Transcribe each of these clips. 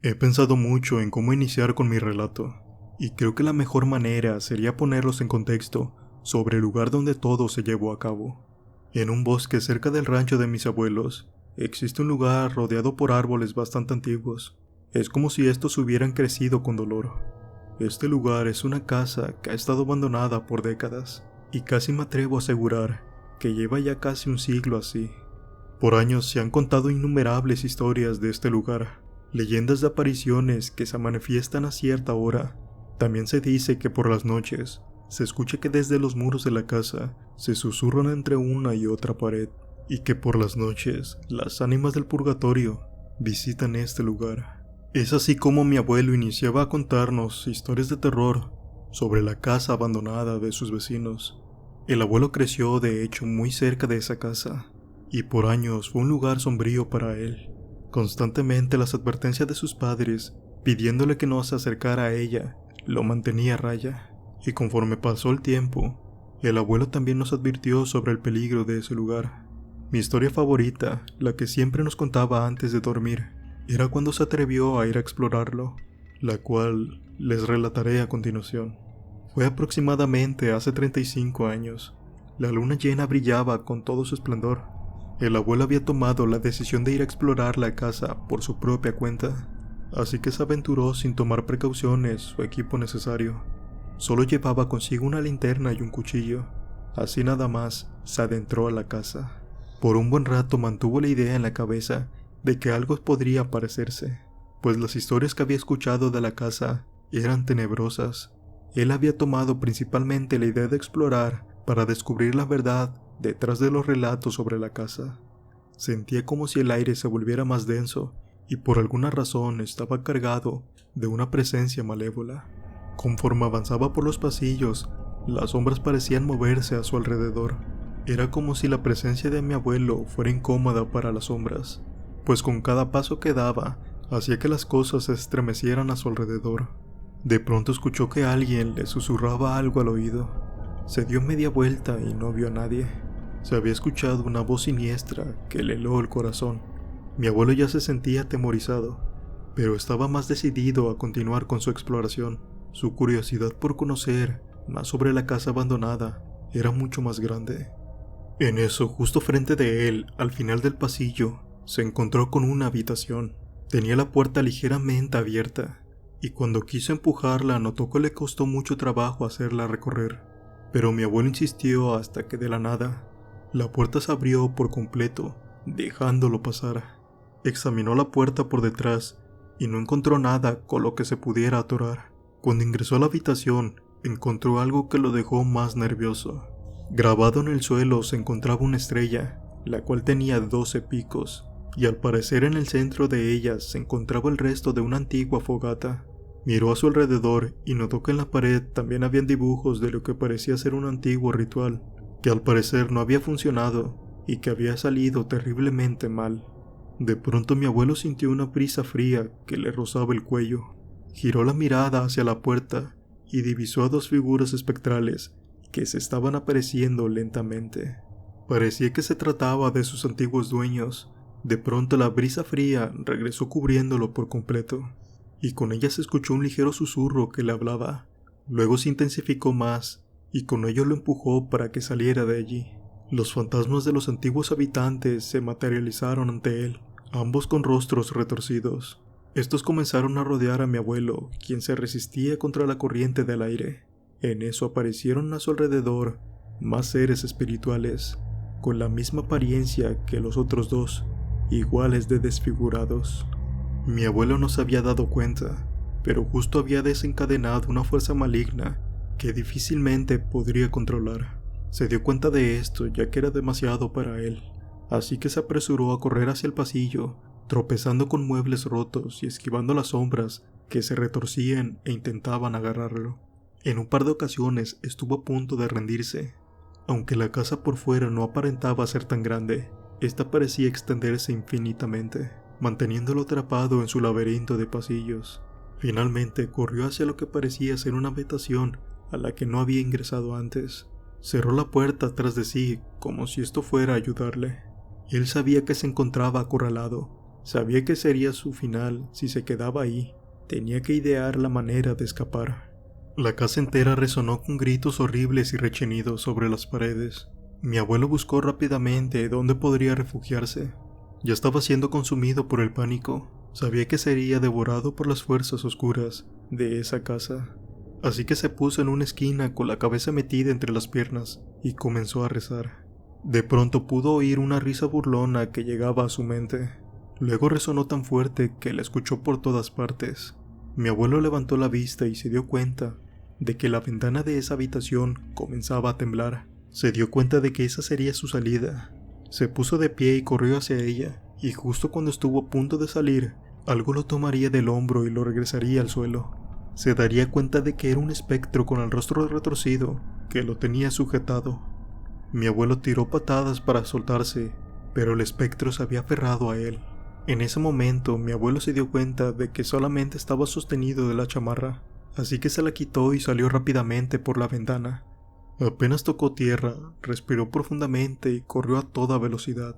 He pensado mucho en cómo iniciar con mi relato, y creo que la mejor manera sería ponerlos en contexto sobre el lugar donde todo se llevó a cabo. En un bosque cerca del rancho de mis abuelos, existe un lugar rodeado por árboles bastante antiguos. Es como si estos hubieran crecido con dolor. Este lugar es una casa que ha estado abandonada por décadas, y casi me atrevo a asegurar que lleva ya casi un siglo así. Por años se han contado innumerables historias de este lugar, leyendas de apariciones que se manifiestan a cierta hora. También se dice que por las noches se escucha que desde los muros de la casa se susurran entre una y otra pared, y que por las noches las ánimas del purgatorio visitan este lugar. Es así como mi abuelo iniciaba a contarnos historias de terror sobre la casa abandonada de sus vecinos. El abuelo creció de hecho muy cerca de esa casa, y por años fue un lugar sombrío para él. Constantemente las advertencias de sus padres, pidiéndole que no se acercara a ella, lo mantenía a raya. Y conforme pasó el tiempo, el abuelo también nos advirtió sobre el peligro de ese lugar. Mi historia favorita, la que siempre nos contaba antes de dormir, era cuando se atrevió a ir a explorarlo, la cual les relataré a continuación. Fue aproximadamente hace 35 años. La luna llena brillaba con todo su esplendor. El abuelo había tomado la decisión de ir a explorar la casa por su propia cuenta, así que se aventuró sin tomar precauciones o equipo necesario. Solo llevaba consigo una linterna y un cuchillo. Así nada más se adentró a la casa. Por un buen rato mantuvo la idea en la cabeza de que algo podría aparecerse, pues las historias que había escuchado de la casa eran tenebrosas. Él había tomado principalmente la idea de explorar para descubrir la verdad detrás de los relatos sobre la casa. Sentía como si el aire se volviera más denso y por alguna razón estaba cargado de una presencia malévola. Conforme avanzaba por los pasillos, las sombras parecían moverse a su alrededor. Era como si la presencia de mi abuelo fuera incómoda para las sombras, pues con cada paso que daba hacía que las cosas se estremecieran a su alrededor. De pronto escuchó que alguien le susurraba algo al oído. Se dio media vuelta y no vio a nadie. Se había escuchado una voz siniestra que le heló el corazón. Mi abuelo ya se sentía atemorizado, pero estaba más decidido a continuar con su exploración. Su curiosidad por conocer más sobre la casa abandonada era mucho más grande. En eso, justo frente de él, al final del pasillo, se encontró con una habitación. Tenía la puerta ligeramente abierta, y cuando quiso empujarla notó que le costó mucho trabajo hacerla recorrer. Pero mi abuelo insistió hasta que de la nada, la puerta se abrió por completo, dejándolo pasar. Examinó la puerta por detrás y no encontró nada con lo que se pudiera atorar. Cuando ingresó a la habitación, encontró algo que lo dejó más nervioso. Grabado en el suelo se encontraba una estrella, la cual tenía 12 picos, y al parecer en el centro de ellas se encontraba el resto de una antigua fogata. Miró a su alrededor y notó que en la pared también habían dibujos de lo que parecía ser un antiguo ritual, que al parecer no había funcionado y que había salido terriblemente mal. De pronto mi abuelo sintió una brisa fría que le rozaba el cuello. Giró la mirada hacia la puerta y divisó a dos figuras espectrales que se estaban apareciendo lentamente. Parecía que se trataba de sus antiguos dueños. De pronto la brisa fría regresó cubriéndolo por completo, y con ella se escuchó un ligero susurro que le hablaba. Luego se intensificó más, y con ello lo empujó para que saliera de allí. Los fantasmas de los antiguos habitantes se materializaron ante él, ambos con rostros retorcidos. Estos comenzaron a rodear a mi abuelo, quien se resistía contra la corriente del aire. En eso aparecieron a su alrededor más seres espirituales, con la misma apariencia que los otros dos, iguales de desfigurados. Mi abuelo no se había dado cuenta, pero justo había desencadenado una fuerza maligna que difícilmente podría controlar. Se dio cuenta de esto ya que era demasiado para él, así que se apresuró a correr hacia el pasillo, tropezando con muebles rotos y esquivando las sombras que se retorcían e intentaban agarrarlo. En un par de ocasiones estuvo a punto de rendirse. Aunque la casa por fuera no aparentaba ser tan grande, esta parecía extenderse infinitamente, manteniéndolo atrapado en su laberinto de pasillos. Finalmente corrió hacia lo que parecía ser una habitación a la que no había ingresado antes. Cerró la puerta tras de sí como si esto fuera a ayudarle. Él sabía que se encontraba acorralado, Sabía que sería su final si se quedaba ahí. Tenía que idear la manera de escapar. La casa entera resonó con gritos horribles y rechinidos sobre las paredes. Mi abuelo buscó rápidamente dónde podría refugiarse. Ya estaba siendo consumido por el pánico. Sabía que sería devorado por las fuerzas oscuras de esa casa. Así que se puso en una esquina con la cabeza metida entre las piernas y comenzó a rezar. De pronto pudo oír una risa burlona que llegaba a su mente. Luego resonó tan fuerte que la escuchó por todas partes. Mi abuelo levantó la vista y se dio cuenta de que la ventana de esa habitación comenzaba a temblar. Se dio cuenta de que esa sería su salida. Se puso de pie y corrió hacia ella, y justo cuando estuvo a punto de salir, algo lo tomaría del hombro y lo regresaría al suelo. Se daría cuenta de que era un espectro con el rostro retorcido que lo tenía sujetado. Mi abuelo tiró patadas para soltarse, pero el espectro se había aferrado a él. En ese momento mi abuelo se dio cuenta de que solamente estaba sostenido de la chamarra, así que se la quitó y salió rápidamente por la ventana. Apenas tocó tierra, respiró profundamente y corrió a toda velocidad.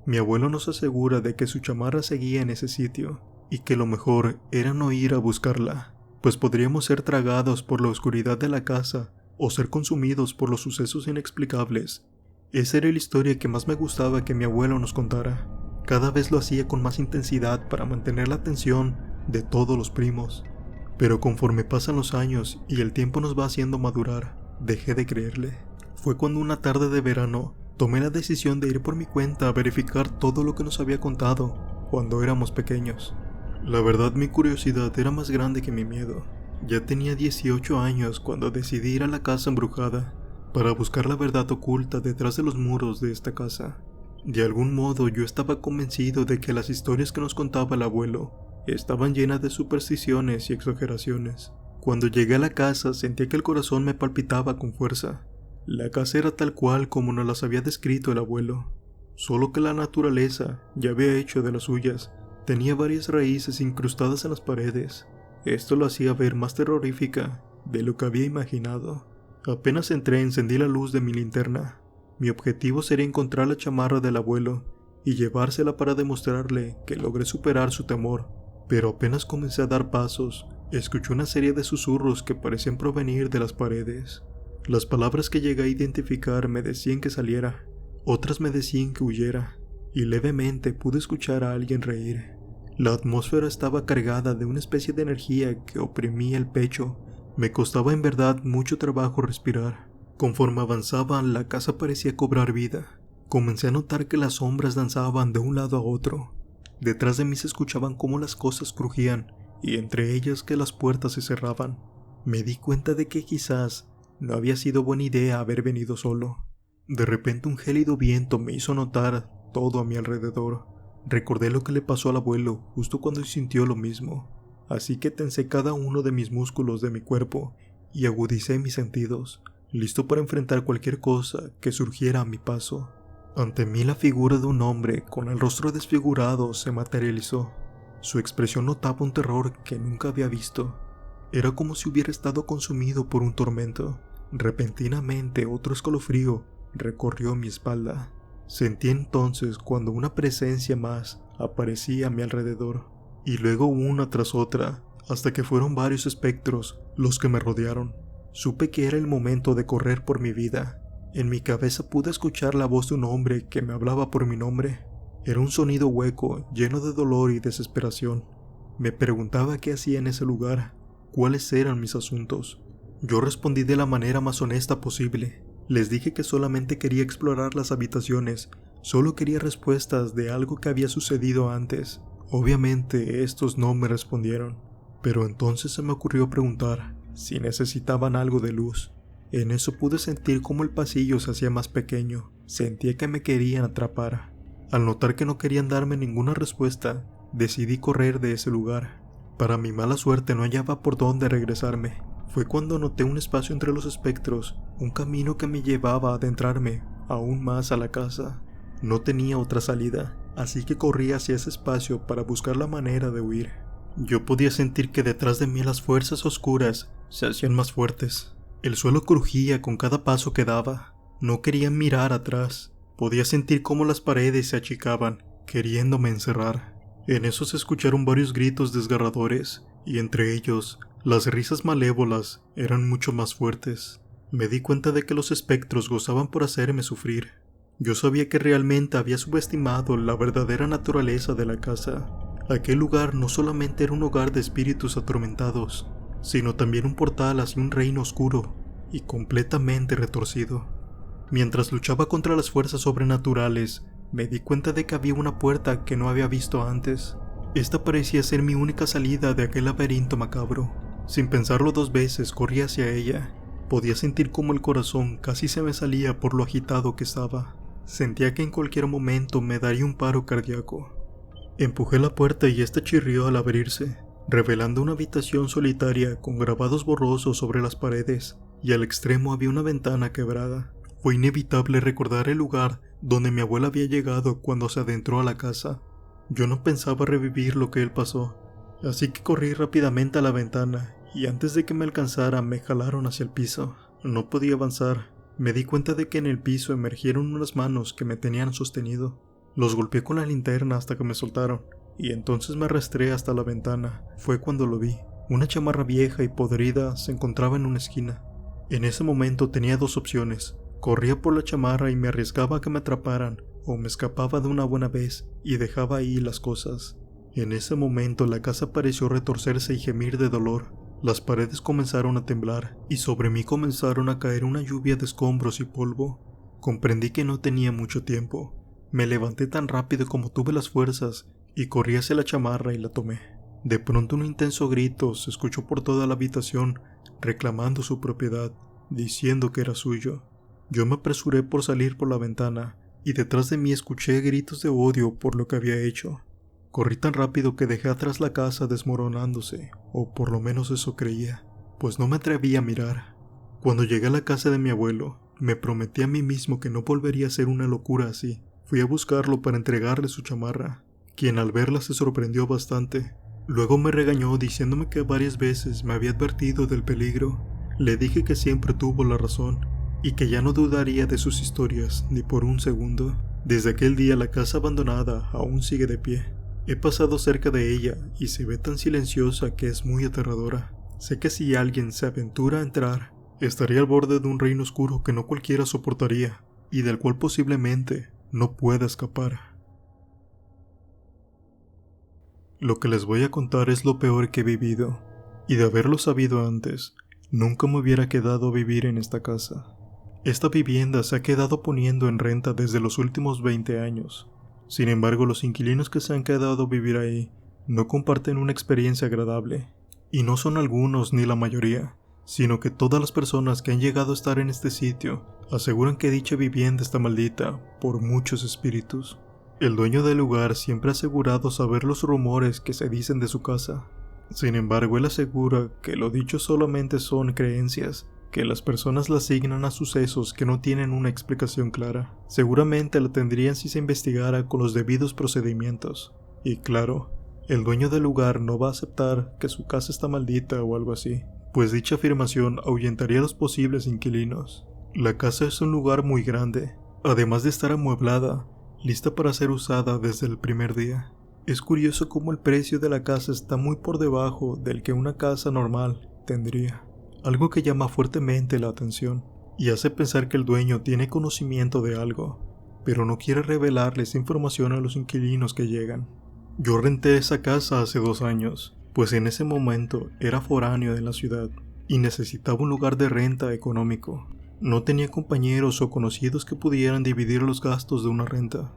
Mi abuelo nos asegura de que su chamarra seguía en ese sitio, y que lo mejor era no ir a buscarla, pues podríamos ser tragados por la oscuridad de la casa o ser consumidos por los sucesos inexplicables. Esa era la historia que más me gustaba que mi abuelo nos contara. Cada vez lo hacía con más intensidad para mantener la atención de todos los primos. Pero conforme pasan los años y el tiempo nos va haciendo madurar, dejé de creerle. Fue cuando una tarde de verano tomé la decisión de ir por mi cuenta a verificar todo lo que nos había contado cuando éramos pequeños. La verdad, mi curiosidad era más grande que mi miedo. Ya tenía 18 años cuando decidí ir a la casa embrujada para buscar la verdad oculta detrás de los muros de esta casa. De algún modo yo estaba convencido de que las historias que nos contaba el abuelo estaban llenas de supersticiones y exageraciones. Cuando llegué a la casa sentía que el corazón me palpitaba con fuerza. La casa era tal cual como nos las había descrito el abuelo, solo que la naturaleza ya había hecho de las suyas. Tenía varias raíces incrustadas en las paredes. Esto lo hacía ver más terrorífica de lo que había imaginado. Apenas entré, encendí la luz de mi linterna. Mi objetivo sería encontrar la chamarra del abuelo y llevársela para demostrarle que logré superar su temor. Pero apenas comencé a dar pasos, escuché una serie de susurros que parecían provenir de las paredes. Las palabras que llegué a identificar me decían que saliera, otras me decían que huyera, y levemente pude escuchar a alguien reír. La atmósfera estaba cargada de una especie de energía que oprimía el pecho. Me costaba en verdad mucho trabajo respirar. Conforme avanzaba, la casa parecía cobrar vida. Comencé a notar que las sombras danzaban de un lado a otro. Detrás de mí se escuchaban cómo las cosas crujían, y entre ellas que las puertas se cerraban. Me di cuenta de que quizás no había sido buena idea haber venido solo. De repente un gélido viento me hizo notar todo a mi alrededor. Recordé lo que le pasó al abuelo justo cuando sintió lo mismo, así que tensé cada uno de mis músculos de mi cuerpo y agudicé mis sentidos, listo para enfrentar cualquier cosa que surgiera a mi paso. Ante mí la figura de un hombre con el rostro desfigurado se materializó. Su expresión notaba un terror que nunca había visto. Era como si hubiera estado consumido por un tormento. Repentinamente otro escalofrío recorrió mi espalda. Sentí entonces cuando una presencia más aparecía a mi alrededor, y luego una tras otra, hasta que fueron varios espectros los que me rodearon. Supe que era el momento de correr por mi vida. En mi cabeza pude escuchar la voz de un hombre que me hablaba por mi nombre. Era un sonido hueco, lleno de dolor y desesperación. Me preguntaba qué hacía en ese lugar, cuáles eran mis asuntos. Yo respondí de la manera más honesta posible. Les dije que solamente quería explorar las habitaciones, solo quería respuestas de algo que había sucedido antes. Obviamente estos no me respondieron, pero entonces se me ocurrió preguntar si necesitaban algo de luz. En eso pude sentir cómo el pasillo se hacía más pequeño. Sentía que me querían atrapar. Al notar que no querían darme ninguna respuesta, decidí correr de ese lugar. Para mi mala suerte no hallaba por dónde regresarme. Fue cuando noté un espacio entre los espectros, un camino que me llevaba a adentrarme aún más a la casa. No tenía otra salida, así que corrí hacia ese espacio para buscar la manera de huir. Yo podía sentir que detrás de mí las fuerzas oscuras se hacían más fuertes. El suelo crujía con cada paso que daba. No quería mirar atrás. Podía sentir cómo las paredes se achicaban, queriéndome encerrar. En eso se escucharon varios gritos desgarradores, y entre ellos, las risas malévolas eran mucho más fuertes. Me di cuenta de que los espectros gozaban por hacerme sufrir. Yo sabía que realmente había subestimado la verdadera naturaleza de la casa. Aquel lugar no solamente era un hogar de espíritus atormentados, sino también un portal hacia un reino oscuro y completamente retorcido. Mientras luchaba contra las fuerzas sobrenaturales, me di cuenta de que había una puerta que no había visto antes. Esta parecía ser mi única salida de aquel laberinto macabro. Sin pensarlo 2 veces, corrí hacia ella. Podía sentir cómo el corazón casi se me salía por lo agitado que estaba. Sentía que en cualquier momento me daría un paro cardíaco. Empujé la puerta y esta chirrió al abrirse, revelando una habitación solitaria con grabados borrosos sobre las paredes, y al extremo había una ventana quebrada. Fue inevitable recordar el lugar donde mi abuela había llegado cuando se adentró a la casa. Yo no pensaba revivir lo que él pasó, así que corrí rápidamente a la ventana, y antes de que me alcanzara me jalaron hacia el piso. No podía avanzar. Me di cuenta de que en el piso emergieron unas manos que me tenían sostenido. Los golpeé con la linterna hasta que me soltaron, y entonces me arrastré hasta la ventana. Fue cuando lo vi. Una chamarra vieja y podrida se encontraba en una esquina. En ese momento tenía 2 opciones. Corría por la chamarra y me arriesgaba a que me atraparan, o me escapaba de una buena vez y dejaba ahí las cosas. En ese momento la casa pareció retorcerse y gemir de dolor. Las paredes comenzaron a temblar y sobre mí comenzaron a caer una lluvia de escombros y polvo. Comprendí que no tenía mucho tiempo. Me levanté tan rápido como tuve las fuerzas y corrí hacia la chamarra y la tomé. De pronto un intenso grito se escuchó por toda la habitación, reclamando su propiedad, diciendo que era suyo. Yo me apresuré por salir por la ventana, y detrás de mí escuché gritos de odio por lo que había hecho. Corrí tan rápido que dejé atrás la casa desmoronándose, o por lo menos eso creía, pues no me atreví a mirar. Cuando llegué a la casa de mi abuelo, me prometí a mí mismo que no volvería a hacer una locura así. Fui a buscarlo para entregarle su chamarra, quien al verla se sorprendió bastante. Luego me regañó diciéndome que varias veces me había advertido del peligro. Le dije que siempre tuvo la razón, y que ya no dudaría de sus historias ni por un segundo. Desde aquel día la casa abandonada aún sigue de pie. He pasado cerca de ella y se ve tan silenciosa que es muy aterradora. Sé que si alguien se aventura a entrar, estaría al borde de un reino oscuro que no cualquiera soportaría, y del cual posiblemente no pueda escapar. Lo que les voy a contar es lo peor que he vivido, y de haberlo sabido antes, nunca me hubiera quedado a vivir en esta casa. Esta vivienda se ha quedado poniendo en renta desde los últimos 20 años. Sin embargo, los inquilinos que se han quedado a vivir ahí no comparten una experiencia agradable. Y no son algunos ni la mayoría, sino que todas las personas que han llegado a estar en este sitio aseguran que dicha vivienda está maldita por muchos espíritus. El dueño del lugar siempre ha asegurado saber los rumores que se dicen de su casa. Sin embargo, él asegura que lo dicho solamente son creencias, que las personas la asignan a sucesos que no tienen una explicación clara. Seguramente la tendrían si se investigara con los debidos procedimientos. Y claro, el dueño del lugar no va a aceptar que su casa está maldita o algo así, pues dicha afirmación ahuyentaría a los posibles inquilinos. La casa es un lugar muy grande, además de estar amueblada, lista para ser usada desde el primer día. Es curioso cómo el precio de la casa está muy por debajo del que una casa normal tendría. Algo que llama fuertemente la atención y hace pensar que el dueño tiene conocimiento de algo, pero no quiere revelarle esa información a los inquilinos que llegan. Yo renté esa casa hace 2 años, pues en ese momento era foráneo de la ciudad y necesitaba un lugar de renta económico. No tenía compañeros o conocidos que pudieran dividir los gastos de una renta.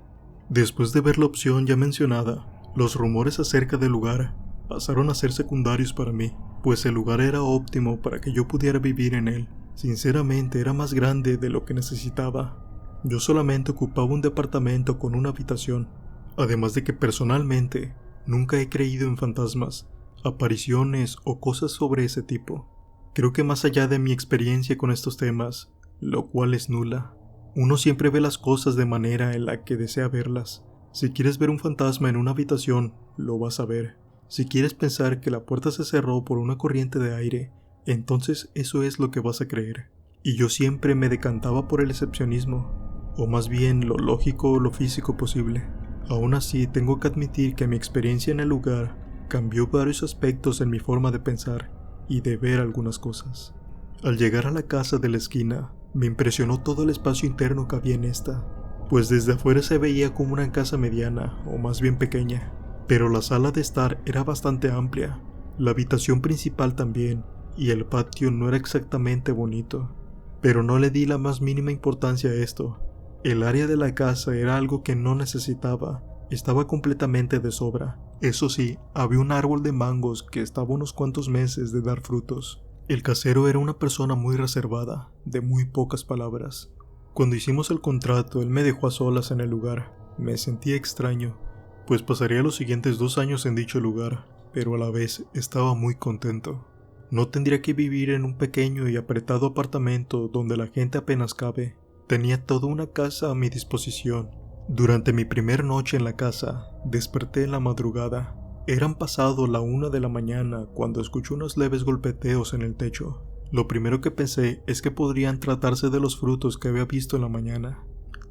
Después de ver la opción ya mencionada, los rumores acerca del lugar pasaron a ser secundarios para mí, pues el lugar era óptimo para que yo pudiera vivir en él. Sinceramente era más grande de lo que necesitaba. Yo solamente ocupaba un departamento con una habitación, además de que personalmente nunca he creído en fantasmas, apariciones o cosas sobre ese tipo. Creo que más allá de mi experiencia con estos temas, lo cual es nula, uno siempre ve las cosas de manera en la que desea verlas. Si quieres ver un fantasma en una habitación, lo vas a ver. Si quieres pensar que la puerta se cerró por una corriente de aire, entonces eso es lo que vas a creer. Y yo siempre me decantaba por el excepcionismo, o más bien lo lógico o lo físico posible. Aún así, tengo que admitir que mi experiencia en el lugar cambió varios aspectos en mi forma de pensar y de ver algunas cosas. Al llegar a la casa de la esquina, me impresionó todo el espacio interno que había en esta, pues desde afuera se veía como una casa mediana, o más bien pequeña, pero la sala de estar era bastante amplia, la habitación principal también, y el patio no era exactamente bonito. Pero no le di la más mínima importancia a esto. El área de la casa era algo que no necesitaba, estaba completamente de sobra. Eso sí, había un árbol de mangos que estaba unos cuantos meses de dar frutos. El casero era una persona muy reservada, de muy pocas palabras. Cuando hicimos el contrato, él me dejó a solas en el lugar. Me sentía extraño, pues pasaría los siguientes 2 años en dicho lugar, pero a la vez estaba muy contento. No tendría que vivir en un pequeño y apretado apartamento donde la gente apenas cabe. Tenía toda una casa a mi disposición. Durante mi primera noche en la casa, desperté en la madrugada. Eran pasado la 1 de la mañana cuando escuché unos leves golpeteos en el techo. Lo primero que pensé es que podrían tratarse de los frutos que había visto en la mañana.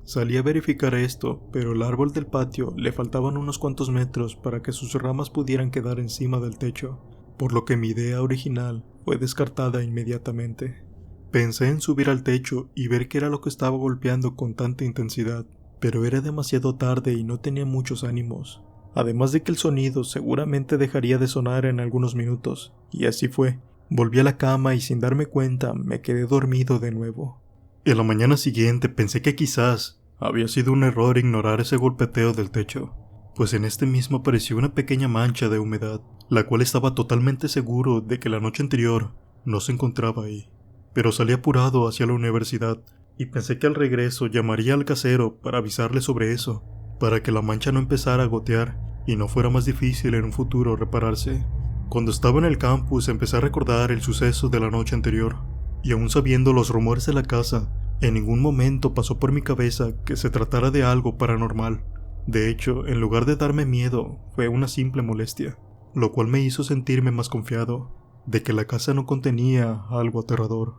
Salí a verificar esto, pero el árbol del patio le faltaban unos cuantos metros para que sus ramas pudieran quedar encima del techo, por lo que mi idea original fue descartada inmediatamente. Pensé en subir al techo y ver qué era lo que estaba golpeando con tanta intensidad, pero era demasiado tarde y no tenía muchos ánimos. Además de que el sonido seguramente dejaría de sonar en algunos minutos, y así fue. Volví a la cama y sin darme cuenta me quedé dormido de nuevo. En la mañana siguiente pensé que quizás había sido un error ignorar ese golpeteo del techo, pues en este mismo apareció una pequeña mancha de humedad, la cual estaba totalmente seguro de que la noche anterior no se encontraba ahí. Pero salí apurado hacia la universidad y pensé que al regreso llamaría al casero para avisarle sobre eso, para que la mancha no empezara a gotear y no fuera más difícil en un futuro repararse. Cuando estaba en el campus empecé a recordar el suceso de la noche anterior, y aún sabiendo los rumores de la casa, en ningún momento pasó por mi cabeza que se tratara de algo paranormal. De hecho, en lugar de darme miedo, fue una simple molestia, lo cual me hizo sentirme más confiado de que la casa no contenía algo aterrador.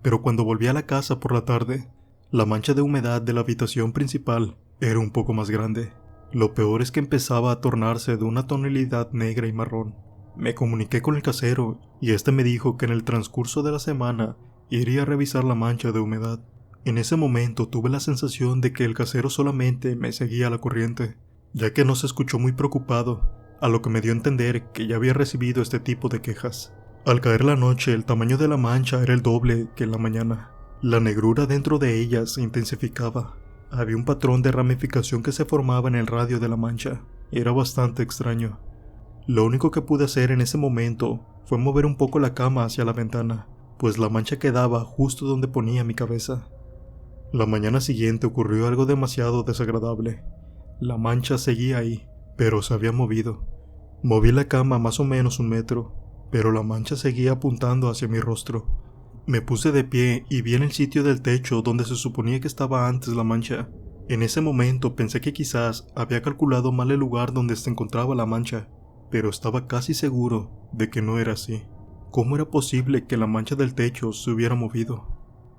Pero cuando volví a la casa por la tarde, la mancha de humedad de la habitación principal era un poco más grande. Lo peor es que empezaba a tornarse de una tonalidad negra y marrón. Me comuniqué con el casero y este me dijo que en el transcurso de la semana iría a revisar la mancha de humedad. En ese momento tuve la sensación de que el casero solamente me seguía a la corriente, ya que no se escuchó muy preocupado, a lo que me dio a entender que ya había recibido este tipo de quejas. Al caer la noche, el tamaño de la mancha era el doble que en la mañana. La negrura dentro de ella se intensificaba. Había un patrón de ramificación que se formaba en el radio de la mancha. Era bastante extraño. Lo único que pude hacer en ese momento fue mover un poco la cama hacia la ventana, pues la mancha quedaba justo donde ponía mi cabeza. La mañana siguiente ocurrió algo demasiado desagradable. La mancha seguía ahí, pero se había movido. Moví la cama más o menos 1 metro, pero la mancha seguía apuntando hacia mi rostro. Me puse de pie y vi en el sitio del techo donde se suponía que estaba antes la mancha. En ese momento pensé que quizás había calculado mal el lugar donde se encontraba la mancha, pero estaba casi seguro de que no era así. ¿Cómo era posible que la mancha del techo se hubiera movido?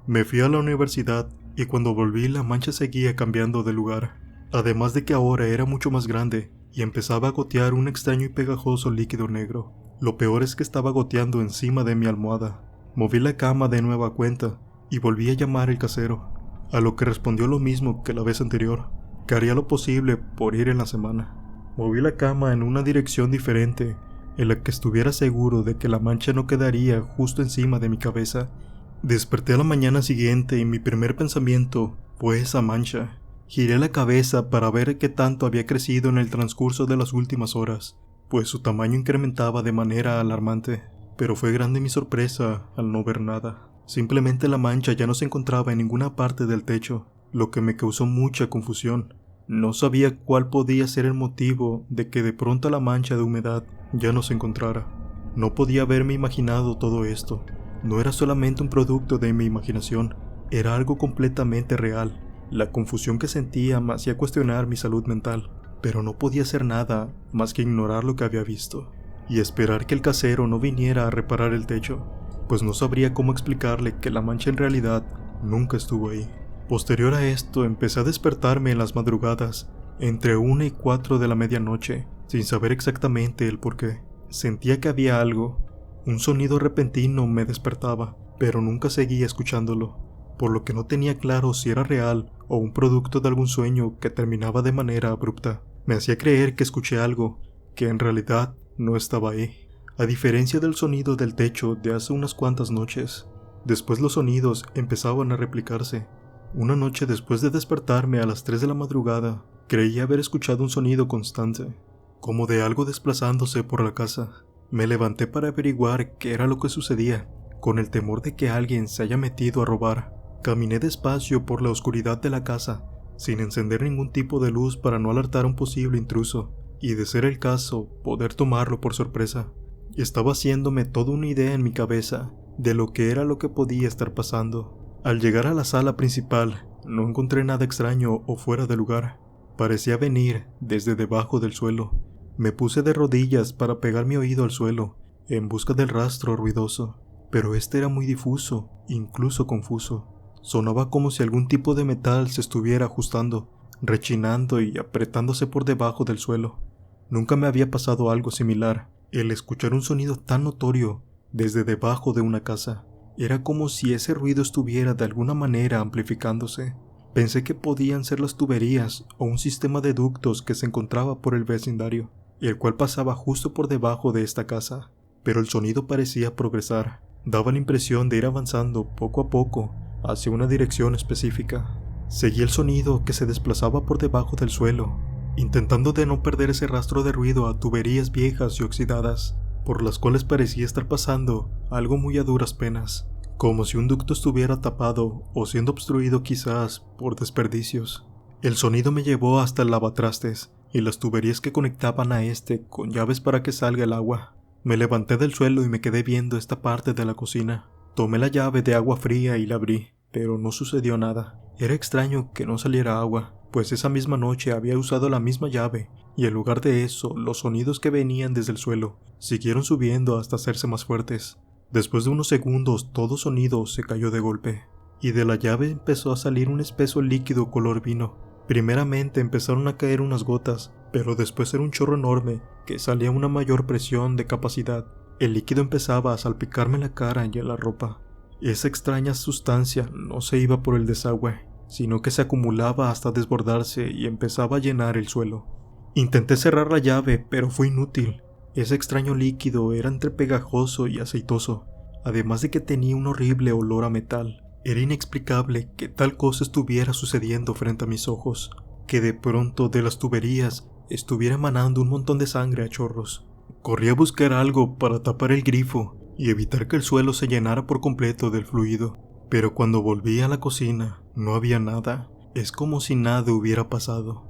Me fui a la universidad y cuando volví la mancha seguía cambiando de lugar, además de que ahora era mucho más grande y empezaba a gotear un extraño y pegajoso líquido negro. Lo peor es que estaba goteando encima de mi almohada. Moví la cama de nueva cuenta y volví a llamar al casero, a lo que respondió lo mismo que la vez anterior, que haría lo posible por ir en la semana. Moví la cama en una dirección diferente, en la que estuviera seguro de que la mancha no quedaría justo encima de mi cabeza. Desperté a la mañana siguiente y mi primer pensamiento fue esa mancha. Giré la cabeza para ver qué tanto había crecido en el transcurso de las últimas horas, pues su tamaño incrementaba de manera alarmante. Pero fue grande mi sorpresa al no ver nada. Simplemente la mancha ya no se encontraba en ninguna parte del techo, lo que me causó mucha confusión. No sabía cuál podía ser el motivo de que de pronto la mancha de humedad ya no se encontrara. No podía haberme imaginado todo esto. No era solamente un producto de mi imaginación, era algo completamente real. La confusión que sentía me hacía cuestionar mi salud mental, pero no podía hacer nada más que ignorar lo que había visto y esperar que el casero no viniera a reparar el techo, pues no sabría cómo explicarle que la mancha en realidad nunca estuvo ahí. Posterior a esto empecé a despertarme en las madrugadas entre 1 y 4 de la medianoche, sin saber exactamente el porqué. Sentía que había algo. Un sonido repentino me despertaba, pero nunca seguía escuchándolo, por lo que no tenía claro si era real o un producto de algún sueño que terminaba de manera abrupta. Me hacía creer que escuché algo, que en realidad no estaba ahí. A diferencia del sonido del techo de hace unas cuantas noches, después los sonidos empezaban a replicarse. Una noche después de despertarme a las 3 de la madrugada, creí haber escuchado un sonido constante, como de algo desplazándose por la casa. Me levanté para averiguar qué era lo que sucedía, con el temor de que alguien se haya metido a robar. Caminé despacio por la oscuridad de la casa, sin encender ningún tipo de luz para no alertar a un posible intruso, y de ser el caso, poder tomarlo por sorpresa. Estaba haciéndome toda una idea en mi cabeza de lo que era lo que podía estar pasando. Al llegar a la sala principal, no encontré nada extraño o fuera de lugar. Parecía venir desde debajo del suelo. Me puse de rodillas para pegar mi oído al suelo, en busca del rastro ruidoso, pero este era muy difuso, incluso confuso. Sonaba como si algún tipo de metal se estuviera ajustando, rechinando y apretándose por debajo del suelo. Nunca me había pasado algo similar. El escuchar un sonido tan notorio desde debajo de una casa. Era como si ese ruido estuviera de alguna manera amplificándose. Pensé que podían ser las tuberías o un sistema de ductos que se encontraba por el vecindario, el cual pasaba justo por debajo de esta casa. Pero el sonido parecía progresar. Daba la impresión de ir avanzando poco a poco hacia una dirección específica. Seguí el sonido que se desplazaba por debajo del suelo, intentando de no perder ese rastro de ruido a tuberías viejas y oxidadas, por las cuales parecía estar pasando algo muy a duras penas, como si un ducto estuviera tapado o siendo obstruido quizás por desperdicios. El sonido me llevó hasta el lavatrastes y las tuberías que conectaban a este con llaves para que salga el agua. Me levanté del suelo y me quedé viendo esta parte de la cocina. Tomé la llave de agua fría y la abrí, pero no sucedió nada. Era extraño que no saliera agua, pues esa misma noche había usado la misma llave, y en lugar de eso, los sonidos que venían desde el suelo siguieron subiendo hasta hacerse más fuertes. Después de unos segundos, todo sonido se cayó de golpe, y de la llave empezó a salir un espeso líquido color vino. Primeramente empezaron a caer unas gotas, pero después era un chorro enorme que salía a una mayor presión de capacidad. El líquido empezaba a salpicarme en la cara y en la ropa. Esa extraña sustancia no se iba por el desagüe, sino que se acumulaba hasta desbordarse y empezaba a llenar el suelo. Intenté cerrar la llave, pero fue inútil. Ese extraño líquido era entre pegajoso y aceitoso, además de que tenía un horrible olor a metal. Era inexplicable que tal cosa estuviera sucediendo frente a mis ojos, que de pronto de las tuberías estuviera emanando un montón de sangre a chorros. Corrí a buscar algo para tapar el grifo y evitar que el suelo se llenara por completo del fluido, pero cuando volví a la cocina no había nada. Es como si nada hubiera pasado.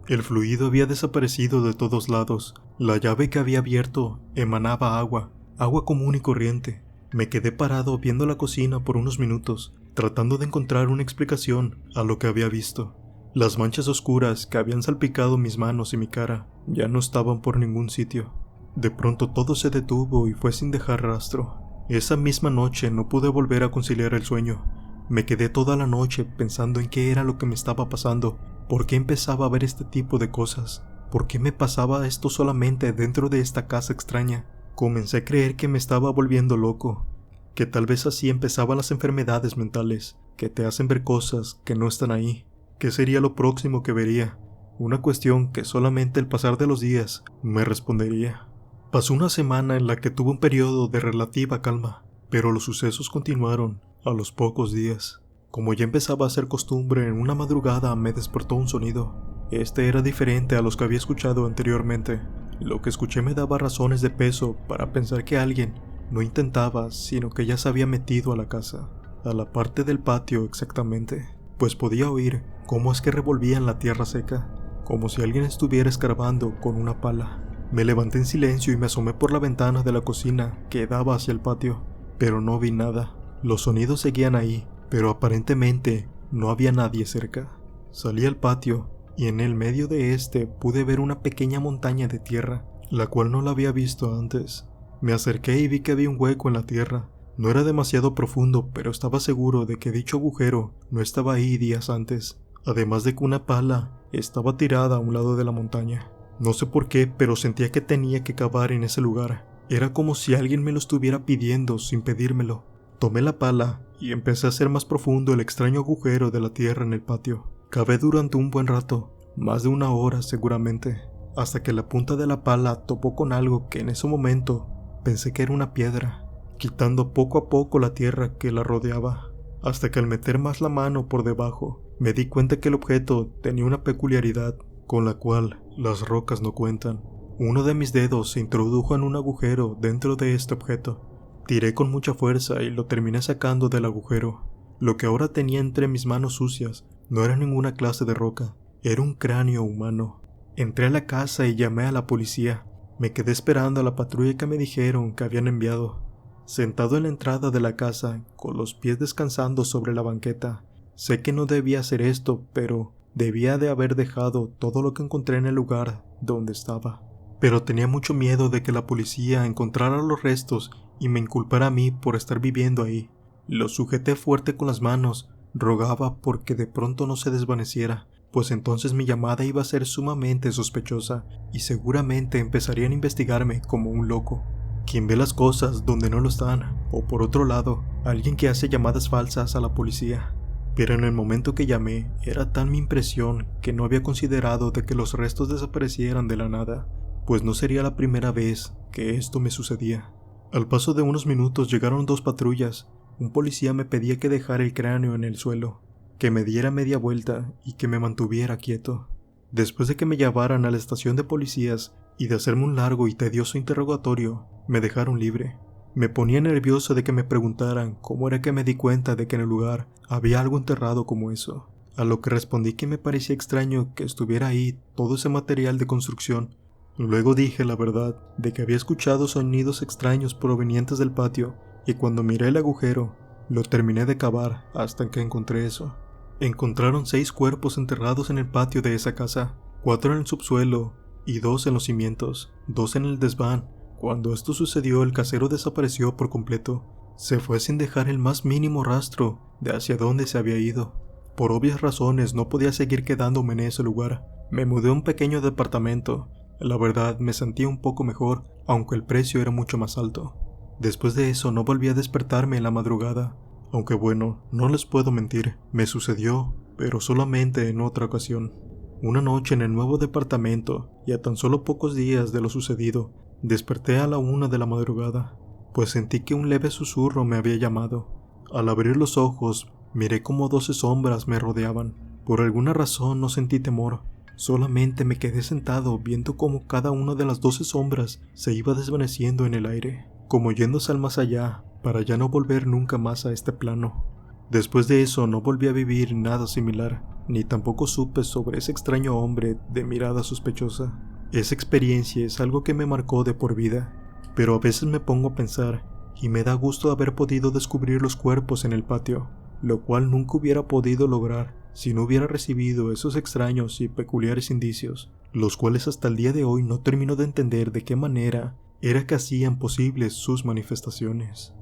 El fluido había desaparecido de todos lados. La llave que había abierto emanaba agua común y corriente. Me quedé parado viendo la cocina por unos minutos, tratando de encontrar una explicación a lo que había visto. Las manchas oscuras que habían salpicado mis manos y mi cara ya no estaban por ningún sitio. De pronto todo se detuvo y fue sin dejar rastro. Esa misma noche no pude volver a conciliar el sueño. Me quedé toda la noche pensando en qué era lo que me estaba pasando, por qué empezaba a ver este tipo de cosas, por qué me pasaba esto solamente dentro de esta casa extraña. Comencé a creer que me estaba volviendo loco, que tal vez así empezaban las enfermedades mentales, que te hacen ver cosas que no están ahí. ¿Qué sería lo próximo que vería? Una cuestión que solamente el pasar de los días me respondería. Pasó una semana en la que tuve un periodo de relativa calma, pero los sucesos continuaron a los pocos días. Como ya empezaba a ser costumbre, en una madrugada me despertó un sonido. Este era diferente a los que había escuchado anteriormente. Lo que escuché me daba razones de peso para pensar que alguien no intentaba, sino que ya se había metido a la casa, a la parte del patio exactamente, pues podía oír cómo es que revolvían la tierra seca, como si alguien estuviera escarbando con una pala. Me levanté en silencio y me asomé por la ventana de la cocina que daba hacia el patio, pero no vi nada. Los sonidos seguían ahí, pero aparentemente no había nadie cerca. Salí al patio y en el medio de este pude ver una pequeña montaña de tierra, la cual no la había visto antes. Me acerqué y vi que había un hueco en la tierra. No era demasiado profundo, pero estaba seguro de que dicho agujero no estaba ahí días antes, además de que una pala estaba tirada a un lado de la montaña. No sé por qué, pero sentía que tenía que cavar en ese lugar. Era como si alguien me lo estuviera pidiendo sin pedírmelo. Tomé la pala y empecé a hacer más profundo el extraño agujero de la tierra en el patio. Cavé durante un buen rato, más de 1 hora seguramente, hasta que la punta de la pala topó con algo que en ese momento pensé que era una piedra, quitando poco a poco la tierra que la rodeaba, hasta que al meter más la mano por debajo, me di cuenta que el objeto tenía una peculiaridad con la cual las rocas no cuentan. Uno de mis dedos se introdujo en un agujero dentro de este objeto. Tiré con mucha fuerza y lo terminé sacando del agujero. Lo que ahora tenía entre mis manos sucias no era ninguna clase de roca, era un cráneo humano. Entré a la casa y llamé a la policía. Me quedé esperando a la patrulla que me dijeron que habían enviado. Sentado en la entrada de la casa, con los pies descansando sobre la banqueta, sé que no debía hacer esto, pero debía de haber dejado todo lo que encontré en el lugar donde estaba. Pero tenía mucho miedo de que la policía encontrara los restos y me inculpara a mí por estar viviendo ahí. Lo sujeté fuerte con las manos, rogaba porque de pronto no se desvaneciera, pues entonces mi llamada iba a ser sumamente sospechosa y seguramente empezarían a investigarme como un loco. Quien ve las cosas donde no lo están, o por otro lado, alguien que hace llamadas falsas a la policía. Pero en el momento que llamé, era tan mi impresión que no había considerado de que los restos desaparecieran de la nada, pues no sería la primera vez que esto me sucedía. Al paso de unos minutos llegaron 2 patrullas. Un policía me pedía que dejara el cráneo en el suelo, que me diera media vuelta y que me mantuviera quieto. Después de que me llevaran a la estación de policías y de hacerme un largo y tedioso interrogatorio, me dejaron libre. Me ponía nervioso de que me preguntaran cómo era que me di cuenta de que en el lugar había algo enterrado como eso, a lo que respondí que me parecía extraño que estuviera ahí todo ese material de construcción. Luego dije la verdad de que había escuchado sonidos extraños provenientes del patio y cuando miré el agujero, lo terminé de cavar hasta que encontré eso. Encontraron 6 cuerpos enterrados en el patio de esa casa, 4 en el subsuelo y 2 en los cimientos, 2 en el desván. Cuando esto sucedió, el casero desapareció por completo. Se fue sin dejar el más mínimo rastro de hacia dónde se había ido. Por obvias razones no podía seguir quedándome en ese lugar. Me mudé a un pequeño departamento. La verdad, me sentía un poco mejor, aunque el precio era mucho más alto. Después de eso no volví a despertarme en la madrugada, aunque bueno, no les puedo mentir, me sucedió, pero solamente en otra ocasión. Una noche en el nuevo departamento, y a tan solo pocos días de lo sucedido, desperté a la 1 de la madrugada, pues sentí que un leve susurro me había llamado. Al abrir los ojos, miré como 12 sombras me rodeaban. Por alguna razón no sentí temor. Solamente me quedé sentado viendo cómo cada una de las 12 sombras se iba desvaneciendo en el aire, como yéndose al más allá, para ya no volver nunca más a este plano. Después de eso no volví a vivir nada similar, ni tampoco supe sobre ese extraño hombre de mirada sospechosa. Esa experiencia es algo que me marcó de por vida, pero a veces me pongo a pensar, y me da gusto haber podido descubrir los cuerpos en el patio, lo cual nunca hubiera podido lograr si no hubiera recibido esos extraños y peculiares indicios, los cuales hasta el día de hoy no termino de entender de qué manera era que hacían posibles sus manifestaciones.